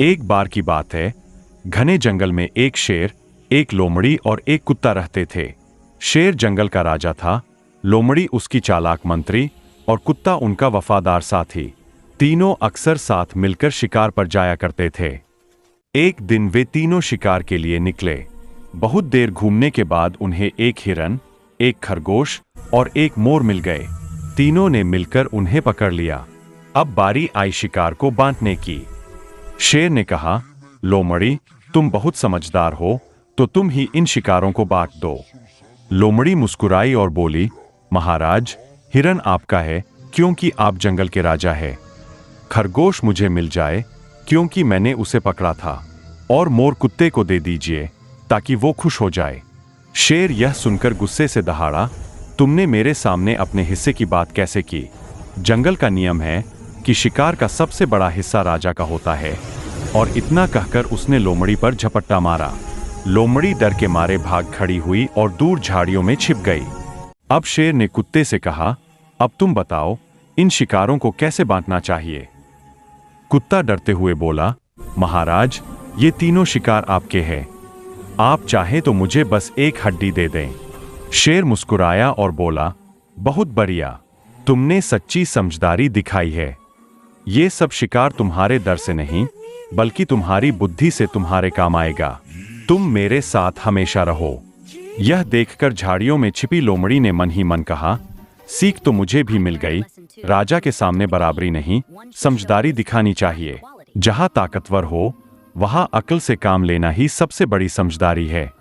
एक बार की बात है, घने जंगल में एक शेर, एक लोमड़ी और एक कुत्ता रहते थे। शेर जंगल का राजा था, लोमड़ी उसकी चालाक मंत्री और कुत्ता उनका वफादार साथी। तीनों अक्सर साथ मिलकर शिकार पर जाया करते थे। एक दिन वे तीनों शिकार के लिए निकले। बहुत देर घूमने के बाद उन्हें एक हिरन, एक खरगोश और एक मोर मिल गए। तीनों ने मिलकर उन्हें पकड़ लिया। अब बारी आई शिकार को बांटने की। शेर ने कहा, लोमड़ी, तुम बहुत समझदार हो, तो तुम ही इन शिकारों को बांट दो। लोमड़ी मुस्कुराई और बोली, महाराज, हिरन आपका है क्योंकि आप जंगल के राजा हैं। खरगोश मुझे मिल जाए क्योंकि मैंने उसे पकड़ा था, और मोर कुत्ते को दे दीजिए ताकि वो खुश हो जाए। शेर यह सुनकर गुस्से से दहाड़ा, तुमने मेरे सामने अपने हिस्से की बात कैसे की? जंगल का नियम है कि शिकार का सबसे बड़ा हिस्सा राजा का होता है। और इतना कहकर उसने लोमड़ी पर झपट्टा मारा। लोमड़ी डर के मारे भाग खड़ी हुई और दूर झाड़ियों में छिप गई। अब शेर ने कुत्ते से कहा, अब तुम बताओ, इन शिकारों को कैसे बांटना चाहिए? कुत्ता डरते हुए बोला, महाराज, ये तीनों शिकार आपके हैं। आप चाहे तो मुझे बस एक हड्डी दे दें। शेर मुस्कुराया और बोला, बहुत बढ़िया, तुमने सच्ची समझदारी दिखाई है। ये सब शिकार तुम्हारे डर से नहीं, बल्कि तुम्हारी बुद्धि से तुम्हारे काम आएगा। तुम मेरे साथ हमेशा रहो। यह देखकर झाड़ियों में छिपी लोमड़ी ने मन ही मन कहा, सीख तो मुझे भी मिल गई। राजा के सामने बराबरी नहीं, समझदारी दिखानी चाहिए। जहां ताकतवर हो, वहां अक्ल से काम लेना ही सबसे बड़ी समझदारी है।